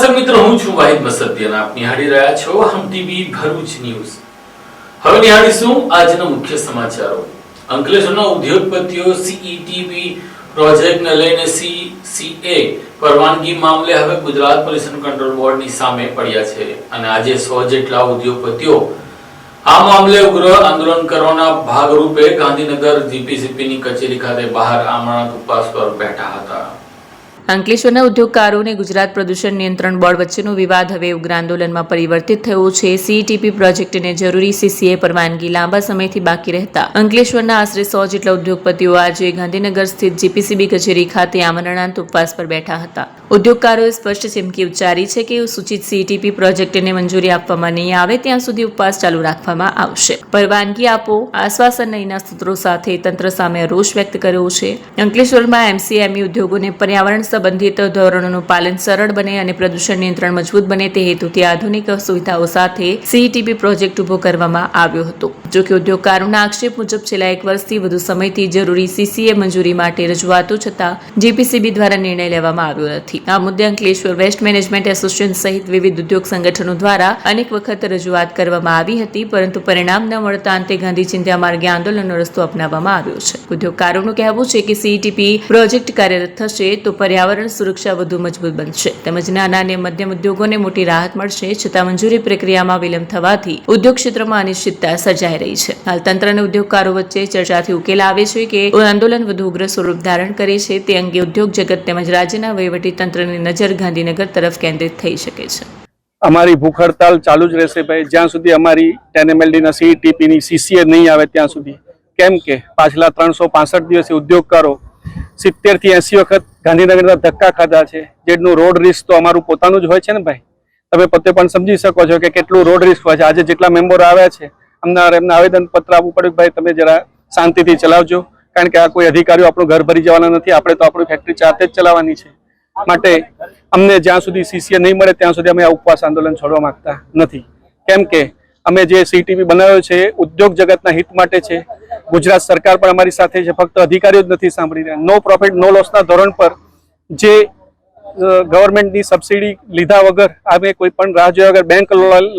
દર્શક મિત્રો, હું છું વાહિદ મસદિયા અને આપ નિહાળી રહ્યા છો હમ ટીવી ભરૂચ ન્યૂઝ। હવે નિહાળીશું આજના મુખ્ય સમાચારો। અંકલેશ્વરના ઉદ્યોગપતિઓ સીઈટીપી પ્રોજેક્ટને લઈને સીસીએ પરવાનગી મામલે હવે ગુજરાત પોલ્યુશન કંટ્રોલ બોર્ડની સામે પડ્યા છે અને આજે 100 જેટલા ઉદ્યોગપતિઓ આ મામલે ઉગ્ર આંદોલન કરવાના ભાગરૂપે ગાંધીનગર જીપીસીપીની કચેરી ખાતે બહાર આમરણ ઉપવાસ પર બેઠા હતા। અંકલેશ્વરના ઉદ્યોગકારોને ગુજરાત પ્રદૂષણ નિયંત્રણ બોર્ડ વચ્ચેનો વિવાદ હવે ઉગ્ર આંદોલનમાં પરિવર્તિત થયો છે। સીઈટીપી પ્રોજેક્ટને જરૂરી સીસીએ પરવાનગી લાંબા સમયથી બાકી રહેતા અંકલેશ્વરના આશરે 100 જેટલા ઉદ્યોગપતિઓ આજે ગાંધીનગર સ્થિત જીપીસીબી કચેરી ખાતે આમરણાંત ઉપવાસ પર બેઠા હતા। ઉદ્યોગકારોએ સ્પષ્ટ ચીમકી ઉચ્ચારી છે કે સૂચિત સીઈટીપી પ્રોજેક્ટને મંજૂરી આપવામાં નહીં આવે ત્યાં સુધી ઉપવાસ ચાલુ રાખવામાં આવશે। પરવાનગી આપો આશ્વાસન નહીંના સૂત્રો સાથે તંત્ર સામે રોષ વ્યક્ત કર્યો છે। અંકલેશ્વરમાં એમસીએમઈ ઉદ્યોગોને પર્યાવરણ સંબંધિત ધોરણોનું પાલન સરળ બને અને પ્રદૂષણ નિયંત્રણ મજબૂત બને તે હેતુથી આધુનિક સુવિધાઓ સાથે સીઈટીપી પ્રોજેક્ટ ઉભો કરવામાં આવ્યો હતો। જોકે ઉદ્યોગકારોના આક્ષેપ મુજબ છેલ્લા 1 વર્ષથી વધુ સમયથી જરૂરી સીસીએ મંજૂરી માટે રજૂઆતો છતાં જીપીસીબી દ્વારા નિર્ણય લેવામાં આવ્યો નથી। આ મુદ્દે અંકલેશ્વર વેસ્ટ મેનેજમેન્ટ એસોસિએશન સહિત વિવિધ ઉદ્યોગ સંગઠનો દ્વારા અનેક વખત રજૂઆત કરવામાં આવી હતી, પરંતુ પરિણામ ન મળતા અંતે ગાંધી ચિંધ્યા માર્ગે આંદોલનનો રસ્તો અપનાવવામાં આવ્યો છે। ઉદ્યોગકારોનું કહેવું છે કે સીઈટીપી પ્રોજેક્ટ કાર્યરત થશે તો પર્યાવરણ સુરક્ષા વધુ મજબૂત બનશે તેમજ નાના અને મધ્યમ ઉદ્યોગોને મોટી રાહત મળશે, છતાં મંજૂરી પ્રક્રિયામાં વિલંબ થવાથી ઉદ્યોગ ક્ષેત્રમાં અનિશ્ચિતતા સર્જાઈ રહી છે। હાલ તંત્ર અને ઉદ્યોગકારો વચ્ચે ચર્ચાથી ઉકેલ આવે છે કે આંદોલન વધુ ઉગ્ર સ્વરૂપ ધારણ કરે છે તે અંગે ઉદ્યોગ જગત તેમજ રાજ્યના વહીવટી તંત્રની નજર ગાંધીનગર તરફ કેન્દ્રિત થઈ શકે છે। અમારી ભૂખ હડતાલ ચાલુ જ રહેશે ભાઈ, જ્યાં સુધી અમારી 10 MLDના સીઈટીપીની સીસીએ નહીં આવે ત્યાં સુધી। કેમ કે પાછલા 365 દિવસે ઉદ્યોગકારો 70 થી 80 વખત ગાંધીનગરના ધક્કા ખાધા છે, જેનું રોડ રિસ્ક તો અમારું પોતાનું જ હોય છે ને ભાઈ। તમે પોતે પણ સમજી શકો છો કે કેટલું રોડ રિસ્ક હોય છે। આજે જેટલા મેમ્બરો આવ્યા છે એમને આવેદન પત્ર આપવું પડ્યું ભાઈ તમે જરા શાંતિથી ચલાવજો, કારણ કે આ કોઈ અધિકારીઓ આપણું ઘર ભરી જવાના નથી, આપણે તો આપણી ફેક્ટરી જાતે જ ચલાવવાની છે। માટે અમને જ્યાં સુધી સીસીએ નહીં મળે ત્યાં સુધી અમે આ ઉપવાસ આંદોલન છોડવા માંગતા નથી। કેમ કે અમે જે સીઈટીપી બનાવ્યો છે ઉદ્યોગ જગતના હિત માટે છે। ગુજરાત સરકાર પણ અમારી સાથે છે, ફક્ત અધિકારીઓ જ નથી સાંભળી રહ્યા। નો પ્રોફિટ નો લોસના ધોરણ પર જે ગવર્મેન્ટની સબસિડી લીધા વગર અમે કોઈ પણ રાહ જોયા વગર બેંક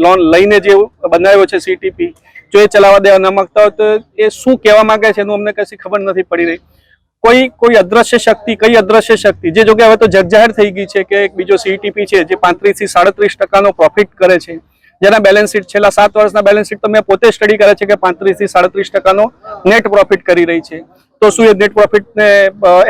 લોન લઈને જે બનાવ્યો છે સીઈટીપી, જો એ ચલાવવા દેવા ન માંગતા હોય તો એ શું કહેવા માંગે છે એનું અમને કશી ખબર નથી પડી રહી। કોઈ અદ્રશ્ય શક્તિ, કઈ અદ્રશ્ય શક્તિ જે જોકે હવે તો જગજાહેર થઈ ગઈ છે કે એક બીજો સીઈટીપી છે જે 35 થી 37% પ્રોફિટ કરે છે, જેના બેલેન્સ શીટ છેલ્લા 7 વર્ષના બેલેન્સ શીટ તો મેં પોતે સ્ટડી કરે છે કે 35 થી 37% નેટ પ્રોફિટ કરી રહી છે। તો શું એ નેટ પ્રોફિટને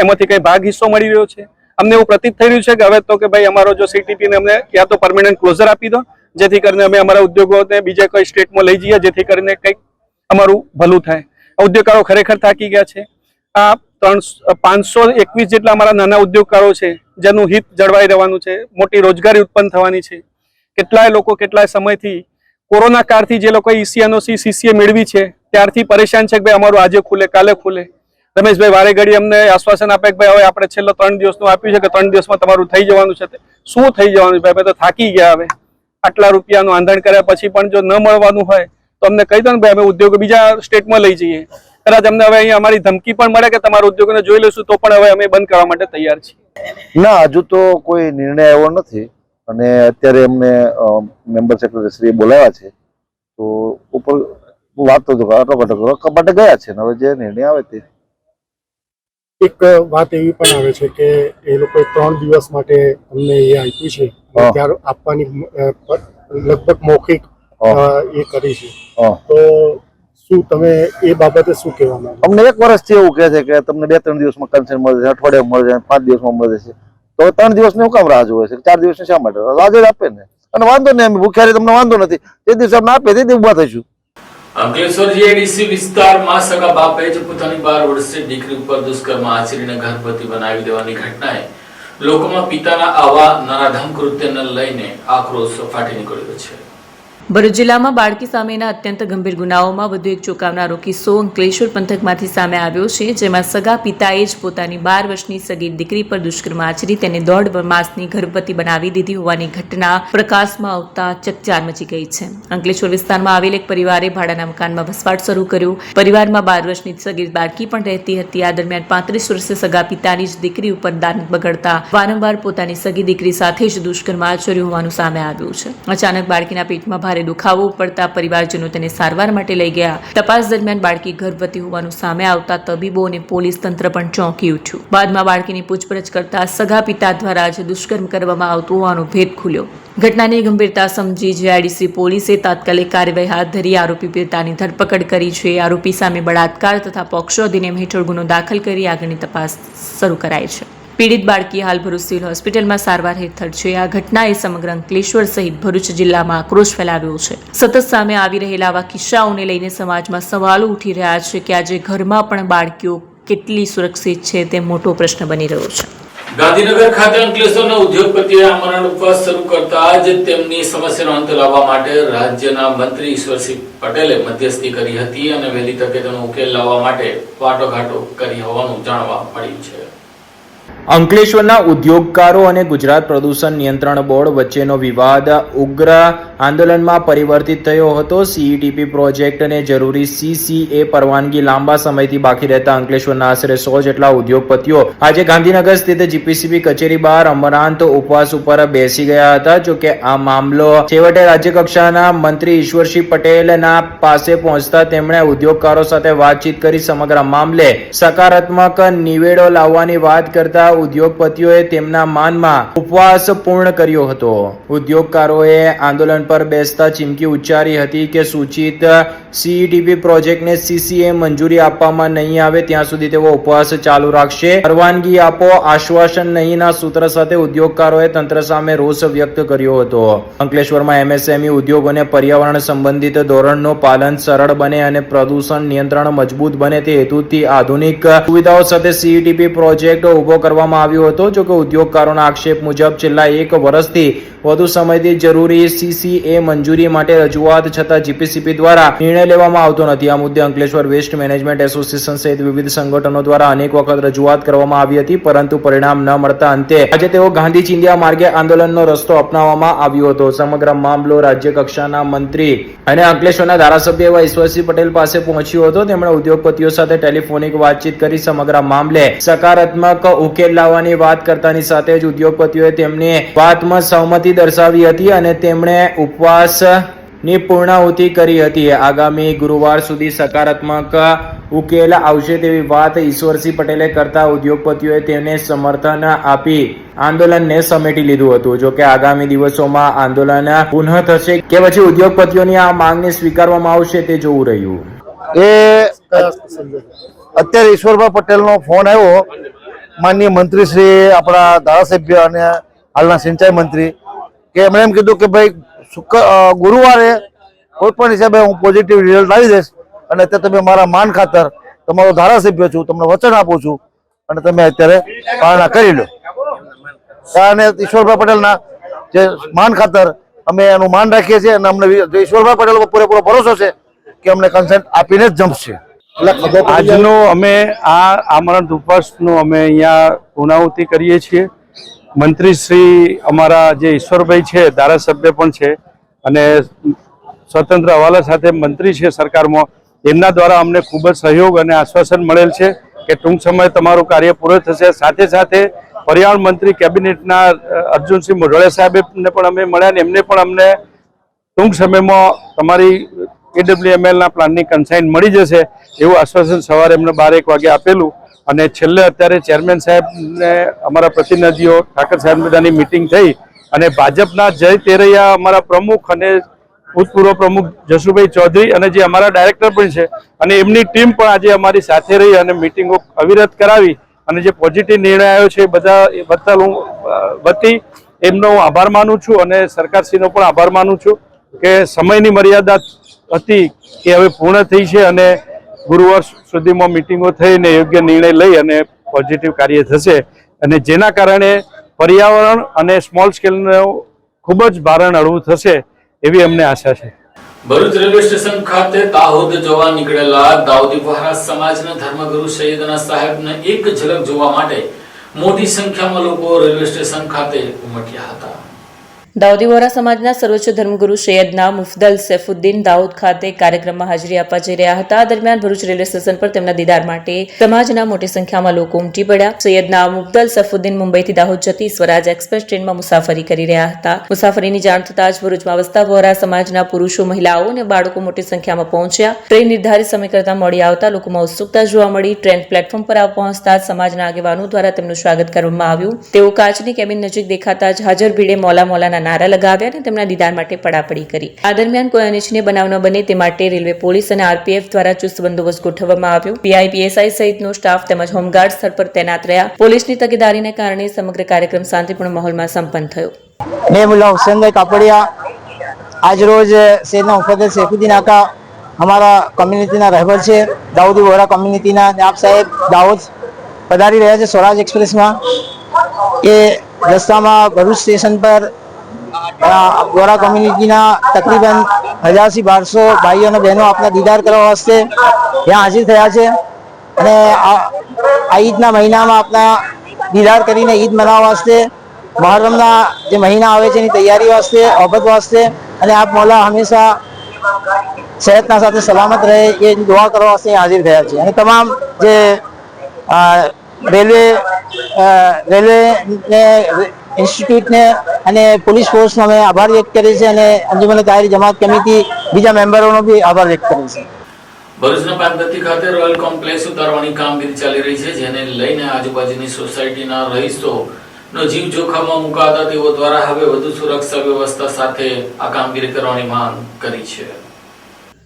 એમાંથી કઈ ભાગ હિસ્સો મળી રહ્યો છે? અમને એવું પ્રતીત થઈ રહ્યું છે કે હવે તો કે ભાઈ અમારો જો સીઈટીપીને અમને યા તો પરમેનન્ટ ક્લોઝર આપી દો, જેથી કરીને અમે અમારા ઉદ્યોગોને બીજા કોઈ સ્ટેટમાં લઈ જઈએ, જેથી કરીને કંઈક અમારું ભલું થાય। ઉદ્યોગકારો ખરેખર થાકી ગયા છે। આ 521 જેટલા અમારા નાના ઉદ્યોગકારો છે જેનું હિત જળવાઈ રહેવાનું છે, મોટી રોજગારી ઉત્પન્ન થવાની છે। કેટલાય લોકો કેટલાય સમયથી કોરોના કાળથી જે લોકોએ ઈસીએનઓસી સીસીએ મેળવી છે ત્યારથી પરેશાન છે કે ભાઈ અમારું આજે ખુલે કાલે ખુલે। રમેશભાઈ વારે ઘડી અમને આશ્વાસન આપે કે ભાઈ હવે આપણે છેલ્લો 3 દિવસનું આપ્યું છે કે 3 દિવસમાં તમારું થઈ જવાનું છે। શું થઈ જવાનું છે ભાઈ? તો થાકી ગયા। હવે આટલા રૂપિયાનું આંધણ કર્યા પછી પણ જો ન મળવાનું હોય તો અમને કહી દો ને ભાઈ, અમે ઉદ્યોગો બીજા સ્ટેટમાં લઈ જઈએ। કદાચ અમને હવે અહીંયા અમારી ધમકી પણ મળે કે તમારા ઉદ્યોગોને જોઈ લઈશું તો પણ હવે અમે બંધ કરવા માટે તૈયાર છીએ। ના, હજુ તો કોઈ નિર્ણય આવ્યો નથી અને અત્યારે અમને મેમ્બર સેક્રેટરી શ્રીએ બોલાવ્યા છે તો ઉપર વાતો કપાટે ગયા છે ને હવે જે નિર્ણય આવે તે। એક વાત એવી પણ આવે છે કે એ લોકોએ 3 દિવસ માટે અમને એ આપ્યું છે, ત્યાર આપવાની લગભગ મૌખિક એ કરી છે, તો શું તમે એ બાબતે શું કહેવા માંગો? અમને 1 વર્ષથી એવું કહે છે કે તમને 2-3 દિવસમાં કન્સેન્ટ મળે છે, અઠવાડિયામાં મળે છે, 5 દિવસમાં મળે છે, તો 3 દિવસની હું કામ રાહ જોવે છે? 4 દિવસની શા માટે? આજે જ આપે ને, અને વાંધો નહીં, અમે ભૂખ્યા તમને વાંધો નથી, તે દિવસે અમને આપે તે ઉભા થઈશું। અંકલેશ્વર જીઆઈડીસી વિસ્તારમાં સગા બાપે જ પોતાની 12 વર્ષીય દીકરી ઉપર દુષ્કર્મ આચરીને ગર્ભવતી બનાવી દેવાની ઘટનાએ લોકોમાં પિતાના આવા નરાધમ કૃત્યને લઈને આક્રોશ ફાટી નીકળ્યો છે। ભરૂચ જિલ્લામાં બાળકી સામેના અત્યંત ગંભીર ગુનાઓમાં વધુ એક ચોંકાવનારો કિસ્સો અંકલેશ્વર પંથકમાંથી સામે આવ્યો છે, જેમાં સગા પિતાએ જ પોતાની 12 વર્ષની સગીર દીકરી પર દુષ્કર્મ આચરી તેને 1.5 માસની ગર્ભવતી બનાવી દીધી હોવાની ઘટના પ્રકાશમાં આવતા ચકચાર મચી ગઈ છે. અંકલેશ્વર વિસ્તારમાં આવેલ એક પરિવારે ભાડાના મકાનમાં વસવાટ શરૂ કર્યો. પરિવારમાં 12 વર્ષની સગીર બાળકી પણ રહેતી હતી. આ દરમિયાન 35 વર્ષીય સગા પિતાની જ દીકરી ઉપર દાનત બગડતા વારંવાર પોતાની સગી દીકરી સાથે જ દુષ્કર્મ આચર્યું હોવાનું સામે આવ્યું છે. અચાનક બાળકીના પેટમાં ભારે દુખાવો પડતા પરિવારજનો તેને સારવાર માટે લઈ ગયા. તપાસ દરમિયાન બાળકી ગર્ભવતી હોવાનું સામે આવતા તબીબો અને પોલીસ તંત્ર પણ ચોંકી ઉઠ્યું. બાદમાં બાળકીની પૂછપરછ કરતા સગા પિતા દ્વારા જ દુષ્કર્મ કરવામાં આવતું હોવાનો ભેદ ખુલ્યો. ઘટનાની ગંભીરતા સમજી જીઆઈડીસી પોલીસે તાત્કાલિક કાર્યવાહી હાથ ધરી આરોપી પીડિતાની ધરપકડ કરી છે. આરોપી સામે બળાત્કાર તથા પોક્સો અધિનિયમ હેઠળ ગુનો દાખલ કરી આગળની તપાસ શરૂ કરાઈ છે. પીડિત બાળકી હાલ ભરૂચ સિવિલ હોસ્પિટલમાં સારવાર હેઠળ છે. આ ઘટનાએ સમગ્ર અંકલેશ્વર સહિત ભરૂચ જિલ્લામાં આક્રોશ ફેલાવ્યો છે. સતત સામે આવી રહેલા આવા કિસ્સાઓને લઈને સમાજમાં સવાલો ઉઠી રહ્યા છે કે આજે ઘરમાં પણ બાળકીઓ કેટલી સુરક્ષિત છે તે મોટો પ્રશ્ન બની રહ્યો છે. ગાંધીનગર ખાતે અંકલેશ્વરના ઉદ્યોગપતિએ આમરણ ઉપવાસ શરૂ કરતા જ તેમની સમસ્યાનો અંત લાવવા માટે રાજ્યના મંત્રી ઈશ્વરસિંહ પટેલે મધ્યસ્થી કરી હતી અને વહેલી તકે તેનો ઉકેલ લાવવા માટે વાટાઘાટો કરી હોવાનું જાણવા મળ્યું છે. અંકલેશ્વરના ઉદ્યોગકારો અને ગુજરાત પ્રદૂષણ નિયંત્રણ બોર્ડ વચ્ચેનો વિવાદ ઉગ્ર આંદોલનમાં પરિવર્તિત થયો હતો. સીઈટીપી પ્રોજેક્ટને જરૂરી સીસીએ પરવાનગી લાંબા સમયથી બાકી રહેતા અંકલેશ્વરના આશરે 100 જેટલા ઉદ્યોગપતિઓ આજે ગાંધીનગર સ્થિત જીપીસીબી કચેરી બહાર અમરાંત ઉપવાસ ઉપર બેસી ગયા હતા. જોકે આ મામલો છેવટે રાજ્યકક્ષાના મંત્રી ઈશ્વરસિંહ પટેલના પાસે પહોંચતા તેમણે ઉદ્યોગકારો સાથે વાતચીત કરી સમગ્ર મામલે સકારાત્મક નિવેડો લાવવાની વાત કરતા ઉદ્યોગપતિઓએ તેમના માનમાં ઉપવાસ પૂર્ણ કર્યો હતો. ઉદ્યોગકારોએ આંદોલન પર બેસતા ચીમકી ઉચ્ચારી હતી કે સૂચિત સીઈટીપી પ્રોજેક્ટને સીસીએ મંજૂરી આપવામાં નહીં આવે ત્યાં સુધી તેઓ ઉપવાસ ચાલુ રાખશે. પરવાનગી આપો, આશ્વાસન નહીંના સૂત્ર સાથે ઉદ્યોગકારોએ તંત્ર સામે રોષ વ્યક્ત કર્યો હતો. અંકલેશ્વરમાં એમએસએમઈ ઉદ્યોગોને પર્યાવરણ સંબંધિત ધોરણનું પાલન સરળ બને અને પ્રદૂષણ નિયંત્રણ મજબૂત બને તે હેતુથી આધુનિક સુવિધાઓ સાથે સીઈટીપી પ્રોજેક્ટ ઉભો કરવામાં આવ્યો હતો. જોકે ઉદ્યોગકારોના આક્ષેપ મુજબ છેલ્લા 1 વર્ષથી વધુ સમયથી જરૂરી સીસીએ મંજૂરી માટે રજૂઆત છતાં જીપીસીબી દ્વારા નિર્ણય લેવામાં આવતો નથી. આ મુદ્દે અંકલેશ્વર વેસ્ટ મેનેજમેન્ટ એસોસિએશન સહિત વિવિધ સંગઠનો દ્વારા અનેક વખત રજૂઆત કરવામાં આવી હતી, પરંતુ પરિણામ ન મળતા અંતે આજે તેઓ ગાંધી ચિંધ્યા માર્ગે આંદોલનનો રસ્તો અપનાવવામાં આવ્યો હતો. સમગ્ર મામલો રાજ્ય કક્ષાના મંત્રી અને અંકલેશ્વરના ધારાસભ્ય એવા ઈશ્વરસિંહ પટેલ પાસે પહોંચ્યો હતો. તેમણે ઉદ્યોગપતિઓ સાથે ટેલિફોનિક વાતચીત કરી સમગ્ર મામલે સકારાત્મક ઉકેલ લાવવાની વાત કરતાની સાથે જ ઉદ્યોગપતિઓએ તેમની વાતમાં સહમતિ દર્શાવી હતી અને તેમણે ઉપવાસની પૂર્ણાહુતિ કરી હતી. આગામી ગુરુવાર સુધી સકારાત્મક ઉકેલ આવશે તેવી વાત ઈશ્વરસિંહ પટેલે કરતા ઉદ્યોગપતિઓએ તેને સમર્થન આપી આંદોલનને સમેટી લીધું હતું. જોકે આગામી દિવસોમાં આંદોલન પુનઃ થશે કે પછી ઉદ્યોગપતિઓની આ માંગને સ્વીકારવામાં આવશે તે જોવું રહ્યું. અત્યારે ઈશ્વરભાઈ પટેલનો ફોન આવ્યો, માનનીય મંત્રી શ્રી આપણા ધારાસભ્ય અને હાલના સિંચાઈ મંત્રી, કે એમણે એમ કીધું કે ભાઈ ગુરુવારે કોઈ પણ હિસાબે હું પોઝિટિવ રિઝલ્ટ આવી દઈશ અને તે તમે મારા માન ખાતર તમારો ધારાસભ્ય છું, તમને વચન આપું છું અને તમે અત્યારે પાલના કરી લો. અને ઈશ્વરભાઈ પટેલના જે માન ખાતર અમે એનું માન રાખીએ છીએ અને અમને ઈશ્વરભાઈ પટેલ પર પૂરેપૂરો ભરોસો છે કે અમને કન્સેન્ટ આપીને જ જમશે. આજનો અમે આ આમરણ ઉપવાસનું અમે અહીંયા પૂર્ણાહુતિ કરીએ છીએ. મંત્રી શ્રી અમારા જે ઈશ્વરભાઈ છે, ધારાસભ્ય પણ છે અને સ્વતંત્ર હવાલા સાથે મંત્રી છે સરકારમાં, એમના દ્વારા અમને ખૂબ જ સહયોગ અને આશ્વાસન મળેલ છે કે ટૂંક સમય તમારું કાર્ય પૂરું થશે. સાથે સાથે પર્યાવરણ મંત્રી કેબિનેટના અર્જુનસિંહ મોઢવાડિયા સાહેબને પણ અમે મળ્યા અને એમને પણ અમને ટૂંક સમયમાં તમારી AWMLના પ્લાનની કન્સાઇન મળી જશે એવું આશ્વાસન સવારે એમને 12-1 વાગે આપેલું. અને છેલ્લે અત્યારે ચેરમેન સાહેબને અમારા પ્રતિનિધિઓ ઠાકર સાહેબ બધાની મિટિંગ થઈ અને ભાજપના જય તેરૈયા અમારા પ્રમુખ અને ભૂતપૂર્વ પ્રમુખ જશુભાઈ ચૌધરી અને જે અમારા ડાયરેક્ટર પણ છે અને એમની ટીમ પણ આજે અમારી સાથે રહી અને મિટિંગો અવિરત કરાવી અને જે પોઝિટિવ નિર્ણય આવ્યો છે બધા હું વતી એમનો હું આભાર માનું છું અને સરકારશ્રીનો પણ આભાર માનું છું કે સમયની મર્યાદા હતી કે હવે પૂર્ણ થઈ છે અને ગુરુવાર સુધીમાં મિટિંગો થઈને યોગ્ય નિર્ણય લઈ અને પોઝિટિવ કાર્ય થશે અને જેના કારણે પર્યાવરણ અને સ્મોલ સ્કેલનું ખૂબ જ ભારણ હળવું થશે એવી અમને આશા છે. ભરૂચ રેલવે સ્ટેશન ખાતે દાહોદ જવા નીકળેલા દાઉદી વહારા સમાજના ધર્મગુરુ સૈયદના સાહેબને એક ઝલક જોવા માટે મોટી સંખ્યામાં લોકો રેલવે સ્ટેશન ખાતે ઉમટ્યા હતા. દાઉદી વોરા સમાજના સર્વોચ્ચ ધર્મગુરુ સૈયદના મુફદ્દલ સૈફુદ્દીન દાઉદ ખાતે કાર્યક્રમમાં હાજરી આપવા જઈ રહ્યા હતા. દરમિયાન ભરૂચ રેલવે સ્ટેશન પર તેમના દીદાર માટે સમાજના મોટી સંખ્યામાં લોકો ઉમટી પડ્યા. સૈયદના મુફદ્દલ સૈફુદ્દીન મુંબઈથી દાહોદ જતી સ્વરાજ એક્સપ્રેસ ટ્રેનમાં મુસાફરી કરી રહ્યા હતા. મુસાફરીની જાણ થતાં જ ભરૂચમાં વસતા વોરા સમાજના પુરુષો, મહિલાઓ અને બાળકો મોટી સંખ્યામાં પહોંચ્યા. ટ્રેન નિર્ધારિત સમય કરતા મોડી આવતા લોકોમાં ઉત્સુકતા જોવા મળી. ટ્રેન પ્લેટફોર્મ પર પહોંચતા જ સમાજના આગેવાનો દ્વારા તેમનું સ્વાગત કરવામાં આવ્યું. તેઓ કાચની કેબિન નજીક દેખાતા જ હાજર ભીડે મોલા મોલાના નારા લગાવ્યા અને તેમના દીદાર માટે પડાપડી કરી. આ દરમિયાન કોઈ અનિચ્છનીય બનાવ ન બને તે માટે રેલવે પોલીસ અને આરપીએફ દ્વારા ચુસ્ત બંદોબસ્ત ગોઠવવામાં આવ્યો. પીઆઈ, પીએસઆઈ સહિતનો સ્ટાફ તેમજ હોમગાર્ડ સ્થળ પર તૈનાત રહ્યા. પોલીસની તકેદારીને કારણે સમગ્ર કાર્યક્રમ શાંતિપૂર્ણ માહોલમાં સંપન્ન થયો. मुल्ला हुसैन भाई कापड़िया आज रोज सैयदना मुफद्दल सैफुद्दीन आका हमारा कम्युनिटीना रहबर છે. દાઉદી વોરા કમ્યુનિટીના આપ સાહેબ દાહોદ પધારી રહ્યા છે સ્વરાજ એક્સપ્રેસમાં. એ રસ્તામાં ભરૂચ સ્ટેશન પર વોરા કમ્યુનિટીના તકરીબન 1000 થી 1200 ભાઈઓ અને બહેનો આપના દીદાર કરવા વાસ્તે यहाँ હાજર થયા છે અને આ ઈદના મહિનામાં આપના દીદાર કરીને ઈદ મનાવવા વાસ્તે मुहर्रमना જે મહિના આવે છે એની તૈયારી વાસ્તે, ઓબત વાસ્તે અને આપ મોલા હંમેશા સેહતના સાથે સલામત રહે એ દુઆ કરવા વાસ્તે હાજર થયા છે. અને તમામ જે રેલવે ઇન્સ્ટિટ્યૂટને અને પોલીસ ફોર્સનો અમે આભાર વ્યક્ત કરીએ છીએ અને અંજુમન તાહિરી જમાત કમિટી બીજા મેમ્બરોનો બી આભાર વ્યક્ત કરીએ છીએ. ભરૂચના પાનગતી ખાતે રોયલ કોમ્પ્લેક્સ ઉતારવાની કામગીરી ચાલી રહી છે, જેને લઈને આજુબાજુની સોસાયટીના રહીશો નો જીવ જોખમમાં મુકાતા તેઓ દ્વારા હવે વધુ સુરક્ષા વ્યવસ્થા સાથે આ કામગીરી કરવાની માંગ કરી છે.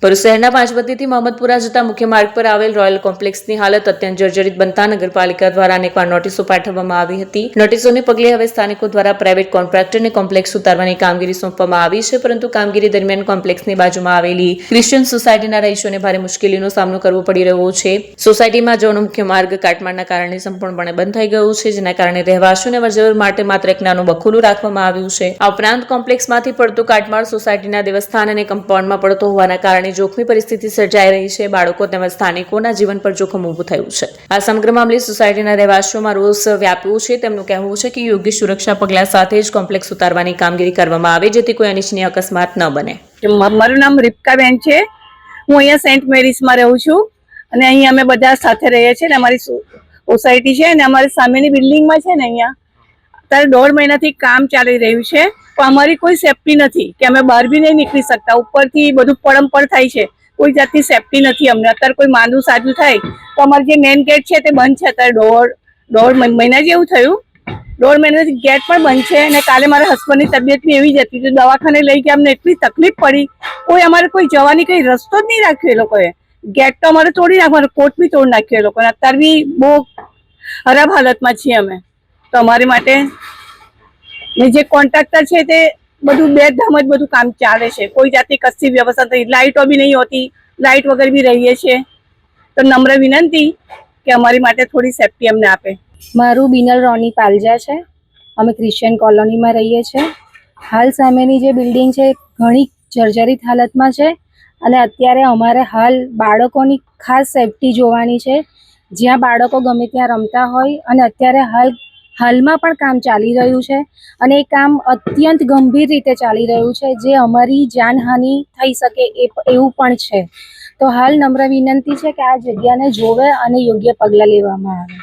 ભરૂચ શહેરના પાંચબત્તીથી મોહમ્મદપુરા જતા મુખ્ય માર્ગ પર આવેલ રોયલ કોમ્પ્લેક્સની હાલત અત્યંત જર્જરિત બનતા નગરપાલિકા દ્વારા અનેકવાર નોટિસો પાઠવવામાં આવી હતી. નોટિસોને પગલે હવે સ્થાનિકો દ્વારા પ્રાઇવેટ કોન્ટ્રાક્ટરને કોમ્પ્લેક્સ ઉતારવાની કામગીરી સોંપવામાં આવી છે, પરંતુ કામગીરી દરમિયાન કોમ્પ્લેક્સની બાજુમાં આવેલી ક્રિશ્ચિયન સોસાયટીના રહીશોને ભારે મુશ્કેલીનો સામનો કરવો પડી રહ્યો છે. સોસાયટીમાં જવાનો મુખ્ય માર્ગ કાટમાળના કારણે સંપૂર્ણપણે બંધ થઈ ગયું છે, જેના કારણે રહેવાસીઓને અવરજવર માટે માત્ર એક નાનું બખોલું રાખવામાં આવ્યું છે. આ ઉપરાંત કોમ્પ્લેક્સમાંથી પડતો કાટમાળ સોસાયટીના દેવસ્થાન અને કમ્પાઉન્ડમાં પડતો હોવાના કારણે જોખમી પરિસ્થિતિ સર્જાઈ રહી છે. બાળકો તેમજ સ્થાનિકોના જીવન પર જોખમ ઊભું થયું છે. આ સમગ્ર મામલે સોસાયટીના રહેવાસીઓમાં રોષ વ્યાપ્યો છે. તેમનું કહેવું છે કે યોગ્ય સુરક્ષા પગલાં સાથે જ કોમ્પ્લેક્સ ઉતારવાની કામગીરી કરવામાં આવે, જેથી કોઈ અનિચ્છનીય અકસ્માત ન બને. મારું નામ રીપકાબેન છે. હું અહીંયા સેન્ટ મેરીઝમાં રહું છું અને અહીંયા અમે બધા સાથે રહીએ છીએ. અમારી સોસાયટી છે અને અમારી સામેની બિલ્ડિંગમાં છે ને અહીંયા અત્યારે 1.5 મહિનાથી કામ ચાલી રહ્યું છે, પણ અમારી કોઈ સેફટી નથી કે અમે બહાર બી નહીં નીકળી શકતા. ઉપરથી બધું પડમપડ થાય છે, કોઈ જાતની સેફટી નથી અમને. અત્યારે કોઈ માંદું સાજું થાય તો અમારો જે મેઇન ગેટ છે તે બંધ છે. અત્યારે 1.5 મહિના જેવું થયું. 1.5 મહિનાથી ગેટ પણ બંધ છે અને કાલે મારા હસબન્ડની તબિયત બી એવી જ હતી તો દવાખાને લઈ ગયા. અમને એટલી તકલીફ પડી, કોઈ અમારે કોઈ જવાની કઈ રસ્તો જ નહીં રાખ્યો એ લોકોએ. ગેટ તો અમારે તોડી નાખવાનો, કોટ બી તોડી નાખ્યો એ લોકોને. અત્યારે બી બહુ ખરાબ હાલતમાં છીએ અમે. તો અમારી માટે જે કોન્ટ્રાક્ટર છે તે બધું બે ધામ જ બધું કામ ચાલે છે. કોઈ જાતની કશી વ્યવસ્થા નથી, લાઇટો બી નહીં હોતી, લાઇટ વગર બી રહીએ છીએ. તો નમ્ર વિનંતી કે અમારી માટે થોડી સેફટી અમને આપે. મારું બિનલ રોની પાલજા છે. અમે ક્રિશ્ચિયન કોલોનીમાં રહીએ છીએ. હાલ સામેની જે બિલ્ડિંગ છે ઘણી જર્જરિત હાલતમાં છે અને અત્યારે અમારે હાલ બાળકોની ખાસ સેફટી જોવાની છે. જ્યાં બાળકો ગમે ત્યાં રમતા હોય અને અત્યારે હાલમાં પણ કામ ચાલી રહ્યું છે અને એ કામ અત્યંત ગંભીર રીતે ચાલી રહ્યું છે, જે અમારી જાનહાનિ થઈ શકે એવું પણ છે. તો હાલ નમ્ર વિનંતી છે કે આ જગ્યાને જોવે અને યોગ્ય પગલાં લેવામાં આવે.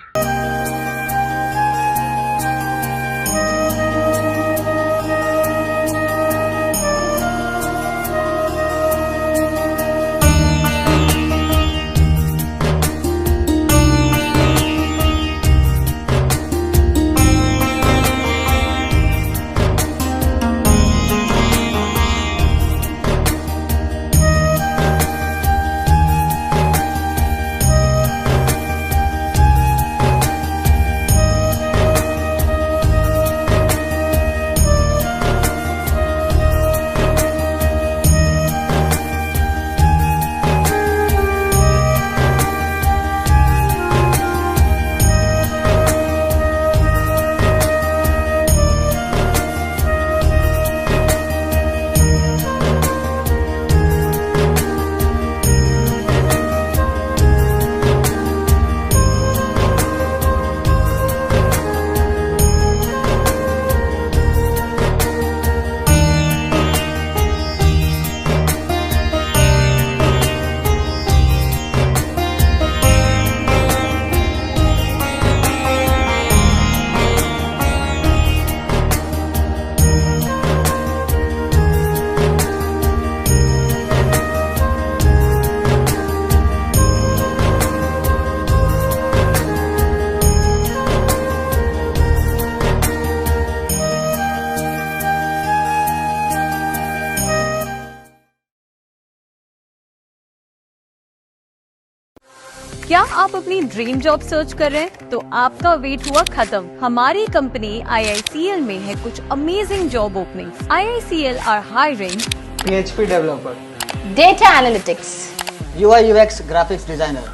क्या आप अपनी ड्रीम जॉब सर्च कर रहे हैं? तो आपका वेट हुआ खत्म। हमारी कंपनी IICL में है कुछ amazing job openings. IICL are hiring PHP developer, data analytics, UI UX graphics designer,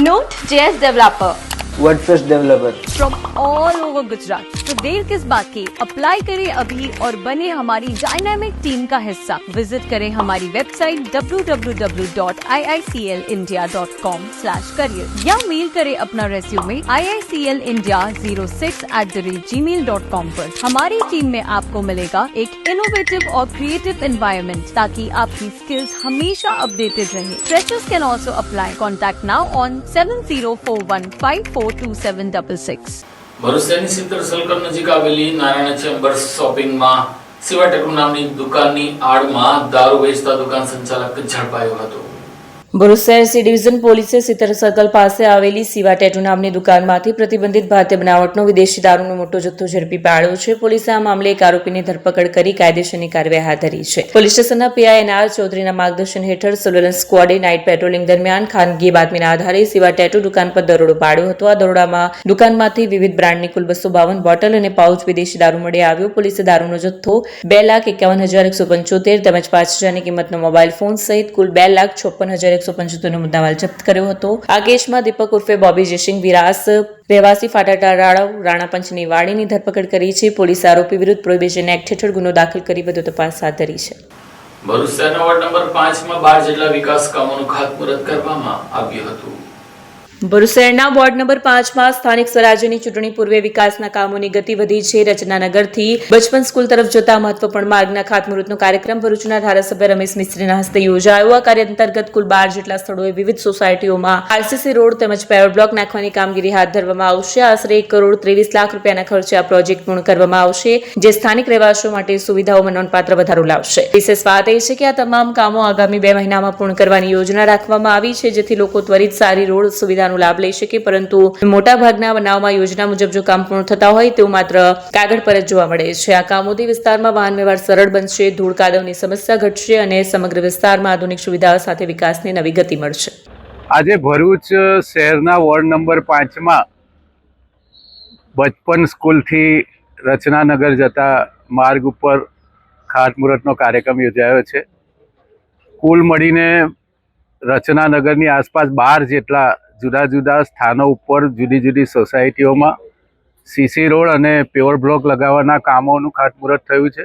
Node.js developer WordPress developer from all over Gujarat. तो देर किस बात की, अप्लाई करें अभी और बने हमारी डायनामिक टीम का हिस्सा। विजिट करें हमारी वेबसाइट www.iiclindia.com/career या मेल करें अपना रेज्यूमे iiclindia06@gmail.com पर। हमारी टीम में आपको मिलेगा एक इनोवेटिव और क्रिएटिव एनवायरनमेंट ताकि आपकी स्किल्स हमेशा अपडेटेड रहे। Freshers can also apply. Contact now on 7041542766। ભરૂચની સિત્તેર સલકર નજીક આવેલી નારાયણ ચેમ્બર્સ શોપિંગમાં સિવા ટેટુ નામની દુકાનની આડમાં દારૂ વેચતા દુકાન સંચાલક ઝડપાયો હતો। ભરૂચ શહેર સી ડિવિઝન પોલીસે સિત્તેર સર્કલ પાસે આવેલી સીવા ટેટુ નામની દુકાનમાંથી પ્રતિબંધિત ભારતીય બનાવટનો વિદેશી દારૂનો મોટો જથ્થો ઝડપી પાડ્યો છે। પોલીસે આ મામલે એક આરોપીની ધરપકડ કરી કાયદેસરની કાર્યવાહી હાથ ધરી છે। પોલીસ સ્ટેશનના PI NR ચૌધરીના માર્ગદર્શન હેઠળ સર્વેલન્સ સ્ક્વોડે નાઇટ પેટ્રોલિંગ દરમિયાન ખાનગી બાતમીના આધારે સીવા ટેટુ દુકાન પર દરોડો પાડ્યો હતો। આ દરોડામાં દુકાનમાંથી વિવિધ બ્રાન્ડની કુલ 252 બોટલ અને પાઉચ વિદેશી દારૂ મળી આવ્યો। પોલીસે દારૂનો જથ્થો 2,51,175 તેમજ 5,000ની કિંમતનો મોબાઈલ ફોન સહિત કુલ 2,56,175 નો મુદ્દામાલ જપ્ત કર્યો હતો। આ કેસમાં દીપક ઉર્ફે બોબી જયસિંહ વિરાસ રહેવાસી ફાટાટા રાણા પંચની વાડીની ધરપકડ કરી છે। પોલીસ આરોપી વિરુદ્ધ પ્રોહિબિશન એક્ટ હેઠળ ગુનો દાખલ કરી વધુ તપાસ હાથ ધરી છે। ભરૂચ શહેરના વોર્ડ નંબર 5 માં 12 જેટલા વિકાસ કામોનું ખાતમુહૂર્ત કરવામાં આવ્યું હતું। ભરૂચ શહેરના વોર્ડ નંબર 5માં સ્થાનિક સ્વરાજ્યની ચૂંટણી પૂર્વે વિકાસના કામોની ગતિ વધી છે। રચનાનગરથી બચપન સ્કૂલ તરફ જતા મહત્વપૂર્ણ માર્ગના ખાતમુહૂર્તનો કાર્યક્રમ ભરૂચના ધારાસભ્ય રમેશ મિસ્ત્રીના હસ્તે યોજાયો। આ કાર્ય અંતર્ગત કુલ 12 જેટલા સ્થળોએ વિવિધ સોસાયટીઓમાં RCC રોડ તેમજ પેવર બ્લોક નાખવાની કામગીરી હાથ ધરવામાં આવશે। આશરે 1,23 લાખ રૂપિયાના ખર્ચે આ પ્રોજેક્ટ પૂર્ણ કરવામાં આવશે, જે સ્થાનિક રહેવાસીઓ માટે સુવિધાઓમાં નોંધપાત્ર વધારો લાવશે। વિશેષ વાત એ છે કે આ તમામ કામો આગામી 2 મહિનામાં પૂર્ણ કરવાની યોજના રાખવામાં આવી છે, જેથી લોકો ત્વરિત સારી રોડ સુવિધા લાભ લઈ શકે। પરંતુ મોટા ભાગના બનાવમાં યોજના મુજબ જો કામ પૂર્ણ થતા હોય તેવું માત્ર કાગળ પર જ જોવા મળે છે। આ કામોથી વિસ્તારમાં વાહન વ્યવહાર સરળ બનશે, ધૂળ કાદવની સમસ્યા ઘટશે અને સમગ્ર વિસ્તારમાં આધુનિક સુવિધાઓ સાથે વિકાસની નવી ગતિ મળશે। આજે ભરૂચ શહેરના વોર્ડ નંબર 5માં બચપન સ્કૂલથી રચનાનગર જતા માર્ગ ઉપર ખાતમુહૂર્તનો કાર્યક્રમ યોજાયો છે। કુલ મળીને રચનાનગરની આસપાસ 12 જેટલા જુદા જુદા સ્થાનો ઉપર જુદી જુદી સોસાયટીઓમાં CC રોડ અને પેવર બ્લોક લગાવવાના કામોનું ખાતમુહૂર્ત થયું છે।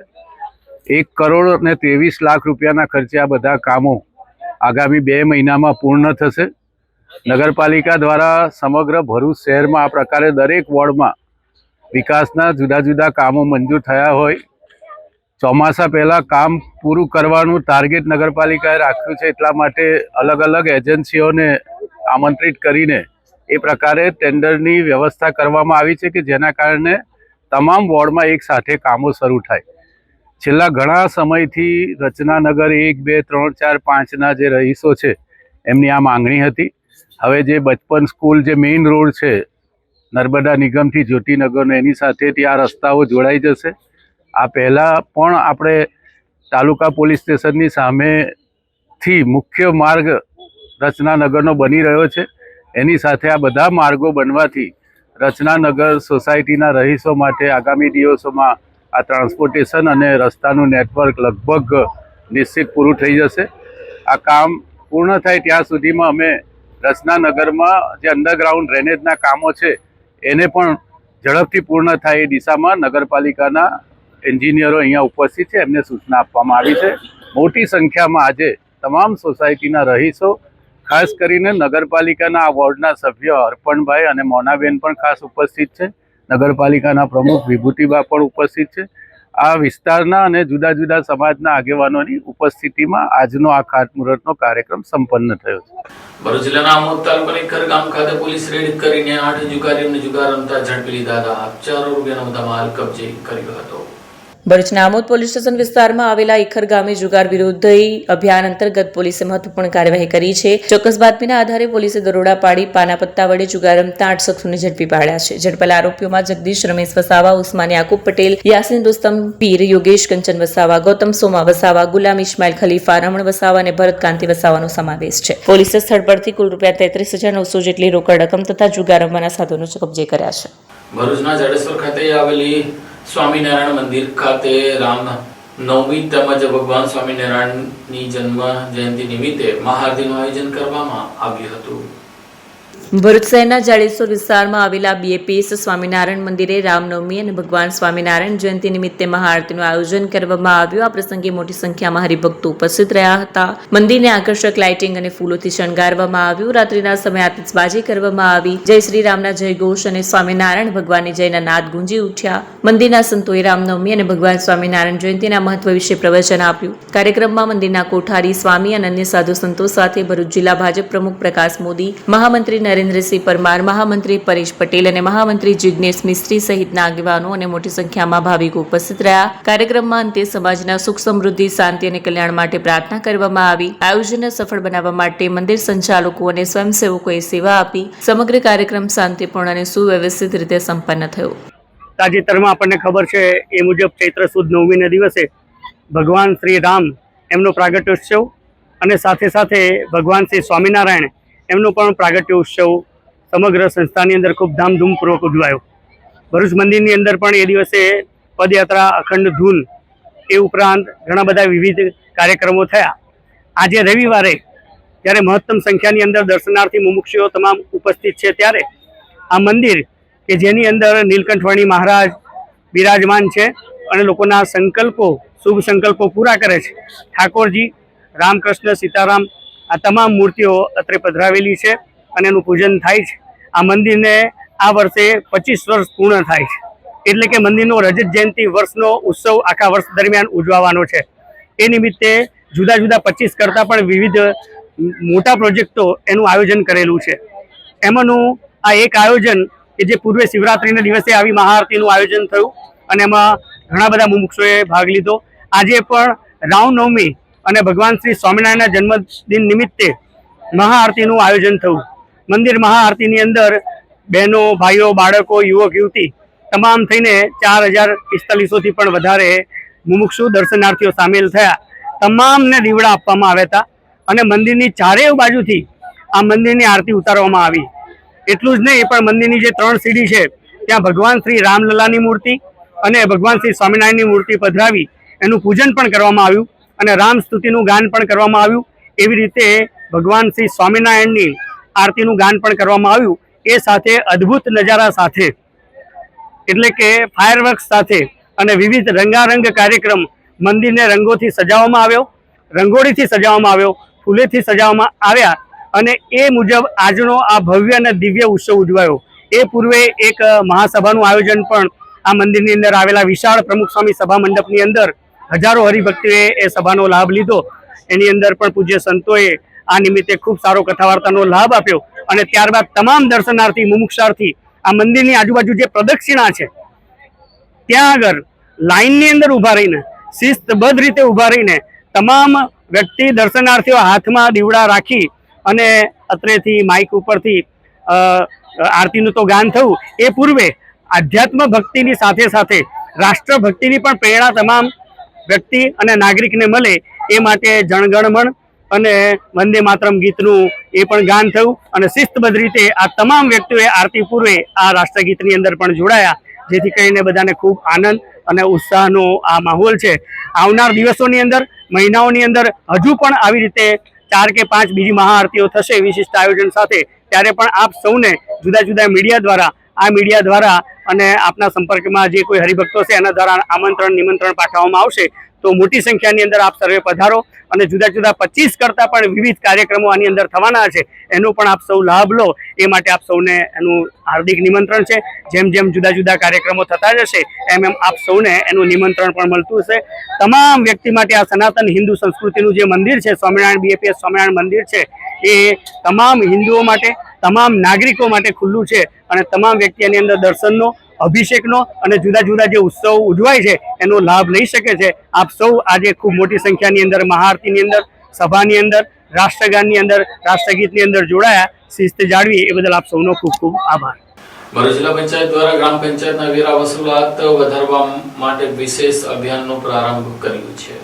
1,23 લાખ રૂપિયાના ખર્ચે આ બધા કામો આગામી 2 મહિનામાં પૂર્ણ થશે। નગરપાલિકા દ્વારા સમગ્ર ભરૂચ શહેરમાં આ પ્રકારે દરેક વોર્ડમાં વિકાસના જુદા જુદા કામો મંજૂર થયા હોય, ચોમાસા પહેલા કામ પૂરું કરવાનું ટાર્ગેટ નગરપાલિકાએ રાખ્યું છે। એટલા માટે અલગ અલગ એજન્સીઓને આમંત્રિત કરીને એ પ્રકારે ટેન્ડરની વ્યવસ્થા કરવામાં આવી છે કે જેના કારણે તમામ વોર્ડમાં એક સાથે કામો શરૂ થાય। છેલ્લા ઘણા સમયથી રચનાનગર 1, 2, 3, 4, 5ના જે રહીશો છે એમની આ માંગણી હતી। હવે જે બચપન સ્કૂલ જે મેઇન રોડ છે નર્મદા નિગમથી જ્યોતિનગરનો, એની સાથેથી આ રસ્તાઓ જોડાઈ જશે। આ પહેલાં પણ આપણે તાલુકા પોલીસ સ્ટેશનની સામેથી મુખ્ય માર્ગ રચનાનગરનો બની રહ્યો છે। એની સાથે આ બધા માર્ગો બનવાથી રચનાનગર સોસાયટીના રહીશો માટે આગામી દિવસોમાં આ ટ્રાન્સપોર્ટેશન અને રસ્તાનું નેટવર્ક લગભગ નિશ્ચિત પૂરું થઈ જશે। આ કામ પૂર્ણ થાય ત્યાં સુધીમાં અમે રચનાનગરમાં જે અંડરગ્રાઉન્ડ ડ્રેનેજના કામો છે એને પણ ઝડપથી પૂર્ણ થાય એ દિશામાં નગરપાલિકાના એન્જિનિયરો અહીંયા ઉપસ્થિત છે, એમને સૂચના આપવામાં આવી છે। મોટી સંખ્યામાં આજે તમામ સોસાયટીના રહીશો, ખાસ કરીને નગરપાલિકાના આ વોર્ડના સભ્ય અર્પણભાઈ અને મોનાબેન પણ ખાસ ઉપસ્થિત છે। નગરપાલિકાના પ્રમુખ વિભૂતિબા પણ ઉપસ્થિત છે। આ વિસ્તારના અને જુદા જુદા સમાજના આગેવાનોની ઉપસ્થિતિમાં આજનો આ ખાતમુહૂર્તનો કાર્યક્રમ સંપન્ન થયો છે। ભરૂચ જિલ્લાના આમોદ તાલુકાની ખરગામ ખાતે પોલીસ રેડ કરીને 8 જુગારીઓને જુગાર રમતા ઝડપી લીધા હતા। 4 રૂપિયાનો મુદ્દામાલ કબજે કર્યો હતો। ભરૂચના આમોદ પોલીસ સ્ટેશન વિસ્તારમાં આવેલા ઇખર ગામે જુગાર વિરોધી અભિયાન અંતર્ગત પોલીસે મહત્વપૂર્ણ કાર્યવાહી કરી છે. ચોક્કસ બાતમીના આધારે પોલીસે દરોડા પાડી પાના પત્તા વડે જુગાર રમતા 8 શખ્સોને ઝડપી પાડ્યા છે. ઝડપાયેલા આરોપીઓમાં જગદીશ રમેશ વસાવા, ઉસ્માન યાકુબ પટેલ, યાસીન રુસ્તમ પીર, યોગેશ કંચન વસાવા, ગૌતમ સોમા વસાવા, ગુલામ ઇસ્માઇલ ખલીફા, રમણ વસાવા અને ભરત કાંતિ વસાવાનો સમાવેશ છે. પોલીસે સ્થળ પરથી કુલ ₹33,900 જેટલી રોકડ રકમ તથા જુગાર રમવાના સાધનો કબજે કર્યા છે. ભરૂચના જડેશ્વર ખાતે આવેલી સ્વામિનારાયણ મંદિર ખાતે રામ નવમી તેમજ ભગવાન સ્વામિનારાયણની જન્મ જયંતિ નિમિત્તે મહાઆરતીનું આયોજન કરવામાં આવ્યું હતું. ભરૂચ શહેરના જાડેશ્વર વિસ્તારમાં આવેલા BAPS સ્વામિનારાયણ મંદિરે રામનવમી અને ભગવાન સ્વામિનારાયણ જયંતિ નિમિત્તે મહાઆરતીનું આયોજન કરવામાં આવ્યું. આ પ્રસંગે મોટી સંખ્યામાં હરિભક્તો ઉપસ્થિત રહ્યા હતા. મંદિરને આકર્ષક લાઇટિંગ અને ફૂલોથી શણગારવામાં આવ્યું. રાત્રિના સમયે આતિશબાજી કરવામાં આવી. જય શ્રી રામના જય ઘોષ અને સ્વામિનારાયણ ભગવાનની જયના નાદ ગુંજી ઉઠ્યા. મંદિરના સંતોએ રામનવમી અને ભગવાન સ્વામિનારાયણ જયંતિના મહત્વ વિશે પ્રવચન આપ્યું. કાર્યક્રમમાં મંદિરના કોઠારી સ્વામી અને અન્ય સાધુ સંતો સાથે ભરૂચ જિલ્લા ભાજપ પ્રમુખ પ્રકાશ મોદી, મહામંત્રી નરેન્દ્રસિંહ પરમાર, મહામંત્રી પરેશ પટેલ અને મહામંત્રી જિજ્ઞેશ મિસ્ત્રી સહિતના આગેવાનો અને મોટી સંખ્યામાં ભાવિકો ઉપસ્થિત રહ્યા. કાર્યક્રમમાં અંતે સમાજના સુખ સમૃદ્ધિ, શાંતિ અને કલ્યાણ માટે પ્રાર્થના કરવામાં આવી. આયોજનને સફળ બનાવવા માટે મંદિર સંચાલકો અને સ્વયંસેવકોએ સેવા આપી. સમગ્ર કાર્યક્રમ શાંતિપૂર્ણ અને સુવ્યવસ્થિત રીતે સંપન્ન થયો. તાજેતરમાં આપણને ખબર છે એ મુજબ ચૈત્ર સુદ નવમીના દિવસે ભગવાન શ્રી રામ એમનો પ્રાગટ્યોત્સવ અને સાથે સાથે ભગવાન શ્રી સ્વામિનારાયણ એમનો પણ પ્રાગટ્ય ઉત્સવ સમગ્ર સંસ્થાની અંદર ખૂબ ધામધૂમપૂર્વક ઉજવાયો. ભરૂચ મંદિરની અંદર પણ એ દિવસે પદયાત્રા, અખંડ ધૂન એ ઉપરાંત ઘણા બધા વિવિધ કાર્યક્રમો થયા. આજે રવિવારે જ્યારે મહત્તમ સંખ્યાની અંદર દર્શનાર્થી મુમુક્ષુઓ તમામ ઉપસ્થિત છે ત્યારે આ મંદિર કે જેની અંદર નીલકંઠવાણી મહારાજ બિરાજમાન છે અને લોકોના સંકલ્પો, શુભ સંકલ્પો પૂરા કરે છે. ઠાકોરજી, રામકૃષ્ણ, સીતારામ આ તમામ મૂર્તિઓ અત્રે પધરાવેલી છે અને એનું પૂજન થાય છે. આ મંદિરને આ વર્ષે 25 વર્ષ પૂર્ણ થાય છે. એટલે કે મંદિરનો રજત જયંતિ વર્ષનો ઉત્સવ આખા વર્ષ દરમિયાન ઉજવવાનો છે. એ નિમિત્તે જુદા જુદા 25 કરતાં પણ વિવિધ મોટા પ્રોજેક્ટો એનું આયોજન કરેલું છે. એમાંનું આ એક આયોજન કે જે પૂર્વે શિવરાત્રિના દિવસે આવી મહાઆરતીનું આયોજન થયું અને એમાં ઘણા બધા મુમુક્ષુઓએ ભાગ લીધો. આજે પણ રામનવમી અને ભગવાન શ્રી સ્વામિનારાયણના જન્મદિન નિમિત્તે મહાઆરતીનું આયોજન થયું. મંદિર મહાઆરતીની અંદર બહેનો, ભાઈઓ, બાળકો, યુવક, યુવતી તમામ થઈને 4,045થી પણ વધારે મુમુક્ષુ દર્શનાર્થીઓ સામેલ થયા. તમામને દીવડા આપવામાં આવ્યા હતા અને મંદિરની ચારેય બાજુથી આ મંદિરની આરતી ઉતારવામાં આવી. એટલું જ નહીં પણ મંદિરની જે 3 સીડી છે ત્યાં ભગવાન શ્રી રામલલાની મૂર્તિ અને ભગવાન શ્રી સ્વામિનારાયણની મૂર્તિ પધરાવી એનું પૂજન પણ કરવામાં આવ્યું અને રામ સ્તુતિનું ગાન પણ કરવામાં આવ્યું. એવી રીતે ભગવાન શ્રી સ્વામિનારાયણની આરતીનું ગાન પણ કરવામાં આવ્યું. એ સાથે અદ્ભુત નજારા સાથે એટલે કે ફાયરવર્ક્સ સાથે અને વિવિધ રંગારંગ કાર્યક્રમ મંદિરને રંગોથી સજાવવામાં આવ્યો, રંગોળીથી સજાવવામાં આવ્યો, ફૂલેથી સજાવવામાં આવ્યા અને એ મુજબ આજનો આ ભવ્ય અને દિવ્ય ઉત્સવ ઉજવાયો. એ પૂર્વે એક મહાસભાનું આયોજન પણ આ મંદિરની અંદર આવેલા વિશાળ પ્રમુખ સ્વામી સભા મંડપની અંદર હજારો હરિભક્તોએ એ સભાનો લાભ લીધો. એની અંદર પણ પૂજ્ય સંતોએ આ નિમિત્તે ખૂબ સારો કથા વાર્તાનો લાભ આપ્યો અને ત્યારબાદ તમામ દર્શનાર્થી, મુમુક્ષાર્થી આ મંદિરની આજુબાજુ જે પ્રદક્ષિણા છે ત્યાં આગળ લાઇનની અંદર ઊભા રહીને, શિસ્તબદ્ધ રીતે ઊભા રહીને તમામ વ્યક્તિ દર્શનાર્થીઓ હાથમાં દીવડા રાખી અને અત્રેથી માઇક ઉપરથી આરતીનું તો ગાન થયું. એ પૂર્વે આધ્યાત્મ ભક્તિની સાથે સાથે રાષ્ટ્રભક્તિની પણ પ્રેરણા તમામ વ્યક્તિ અને નાગરિકને મળે એ માટે જણગણમણ અને વંદે માતરમ ગીતનું એ પણ ગાન થયું અને શિસ્તબદ્ધ રીતે આ તમામ વ્યક્તિઓએ આરતી પૂર્વે આ રાષ્ટ્રગીતની અંદર પણ જોડાયા, જેથી કરીને બધાને ખૂબ આનંદ અને ઉત્સાહનો આ માહોલ છે. આવનાર દિવસોની અંદર, મહિનાઓની અંદર હજુ પણ આવી રીતે 4 કે 5 બીજી મહાઆરતીઓ થશે વિશિષ્ટ આયોજન સાથે. ત્યારે પણ આપ સૌને જુદા જુદા મીડિયા દ્વારા અને આપના સંપર્કમાં જે કોઈ હરિભક્તો છે એના દ્વારા આમંત્રણ, નિમંત્રણ પાઠવવામાં આવશે. તો મોટી સંખ્યાની અંદર આપ સર્વે પધારો અને જુદા જુદા 25 કરતાં પણ વિવિધ કાર્યક્રમો આની અંદર થવાના છે. એનો પણ આપ સૌ લાભ લો એ માટે આપ સૌને એનું હાર્દિક નિમંત્રણ છે. જેમ જેમ જુદા જુદા કાર્યક્રમો થતા જશે એમ આપ સૌને એનું નિમંત્રણ પણ મળતું હશે. તમામ વ્યક્તિ માટે આ સનાતન હિન્દુ સંસ્કૃતિનું જે મંદિર છે, સ્વામિનારાયણ BAPS સ્વામિનારાયણ મંદિર છે, એ તમામ હિન્દુઓ માટે, તમામ નાગરિકો માટે ખુલ્લું છે અને તમામ વ્યક્તિ એની અંદર દર્શનનો અભિષેકનો અને જુદા જુદા જે ઉત્સવ ઉજવાય છે એનો લાભ લઈ શકે છે. આપ સૌ આજે ખૂબ મોટી સંખ્યાની અંદર મહાઆરતીની અંદર, સભાની અંદર, રાષ્ટ્રગાનની અંદર, રાષ્ટ્રગીતની અંદર જોડાયા. શિસ્ત જાળવી એ બદલ આપ સૌનો ખૂબ ખૂબ આભાર. ભરૂચ જિલ્લા પંચાયત દ્વારા ગ્રામ પંચાયતના વેરા વસૂલાત વધારવા માટે વિશેષ અભિયાનનો પ્રારંભ કર્યો છે.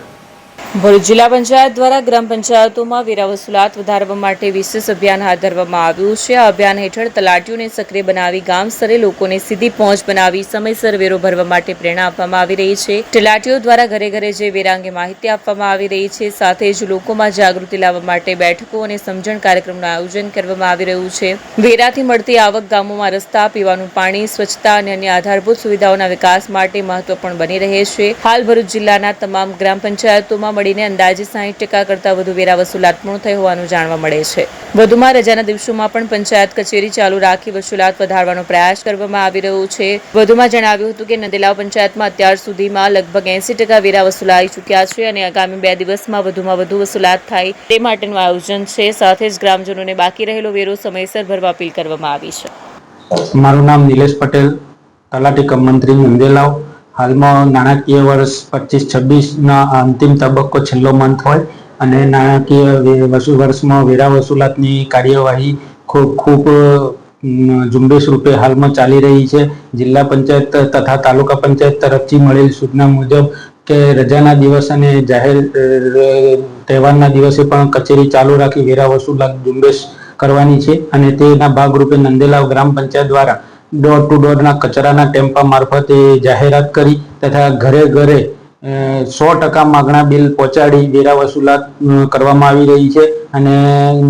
ભરૂચ જિલ્લા પંચાયત દ્વારા ગ્રામ પંચાયતોમાં વેરા વસૂલાત વધારવા માટે વિશેષ અભિયાન હાથ ધરવામાં આવ્યું છે. આ અભિયાન હેઠળ તલાટીઓને સક્રિય બનાવી ગામ સ્તરે લોકોને સીધી પહોંચ બનાવી સમયસર વેરો ભરવા માટે પ્રેરણા આપવામાં આવી રહી છે. તલાટીઓ દ્વારા ઘરે ઘરે જઈ વેરા અંગે માહિતી આપવામાં આવી રહી છે. સાથે જ લોકોમાં જાગૃતિ લાવવા માટે બેઠકો અને સમજણ કાર્યક્રમનું આયોજન કરવામાં આવી રહ્યું છે. વેરાથી મળતી આવક ગામોમાં રસ્તા, પીવાનું પાણી, સ્વચ્છતા અને અન્ય આધારભૂત સુવિધાઓના વિકાસ માટે મહત્વપૂર્ણ બની રહે છે. હાલ ભરૂચ જિલ્લાના તમામ ગ્રામ પંચાયતોમાં મળીને અંદાજે 60% કરતાં વધુ વેરા વસૂલાત પૂર્ણ થઈ હોવાનું જાણવા મળે છે. વધુમાં રજાના દિવસોમાં પણ પંચાયત કચેરી ચાલુ રાખી વસૂલાત વધારવાનો પ્રયાસ કરવામાં આવી રહ્યો છે. વધુમાં જણાવ્યું હતું કે નંદેલાવ પંચાયતમાં અત્યાર સુધીમાં લગભગ 80% વેરા વસૂલાઈ ચૂક્યા છે અને આગામી 2 દિવસમાં વધુમાં વધુ વસૂલાત થાય તે માટેનું આયોજન છે. સાથે જ ગ્રામજનોને બાકી રહેલો વેરો સમયસર ભરવા અપીલ કરવામાં આવી છે. મારું નામ નિલેશ પટેલ, તલાટી કમ મંત્રી નંદેલાવ. હાલમાં નાણાકીય વર્ષ 25-26ના અંતિમ તબક્કો છેલ્લો મંથ હોય અને નાણાકીય વર્ષમાં વેરા વસૂલાતની કાર્યવાહી ખૂબ ઝુંબેશ રૂપે હાલમાં ચાલી રહી છે. જિલ્લા પંચાયત તથા તાલુકા પંચાયત તરફથી મળેલ સૂચના મુજબ કે રજાના દિવસ અને જાહેર તહેવારના દિવસે પણ કચેરી ચાલુ રાખી વેરા વસૂલાત ઝુંબેશ કરવાની છે અને તેના ભાગરૂપે નંદેલાવ ગ્રામ પંચાયત દ્વારા ડોર ટુ ડોરના કચરાના ટેમ્પા મારફતે જાહેરાત કરી તથા ઘરે ઘરે 100% માગણા બિલ પહોંચાડી વેરા વસૂલાત કરવામાં આવી રહી છે અને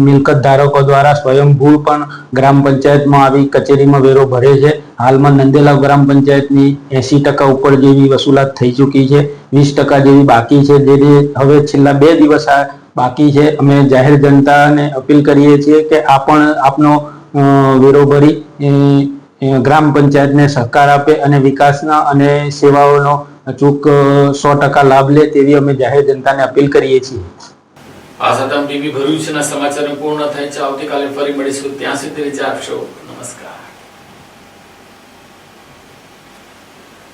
મિલકત ધારકો દ્વારા સ્વયંભૂ પણ ગ્રામ પંચાયતમાં આવી કચેરીમાં વેરો ભરે છે. હાલમાં નંદેલાવ ગ્રામ પંચાયતની 80% ઉપર જેવી વસૂલાત થઈ ચૂકી છે. 20% જેવી બાકી છે, જે હવે છેલ્લા 2 દિવસ બાકી છે. અમે જાહેર જનતાને અપીલ કરીએ છીએ કે આપનો વેરો ભરી ગ્રામ પંચાયતને સહકાર આપે અને વિકાસના અને સેવાઓનો અચૂક 100% લાભ લે તેવી અમે જાહેર જનતાને અપીલ કરીએ છીએ. આ સાથે ટીવી ભરૂચના સમાચાર પૂર્ણ થાય છે. આવતીકાલે ફરી મળીશું. ત્યાં સુધી રજા આપશો.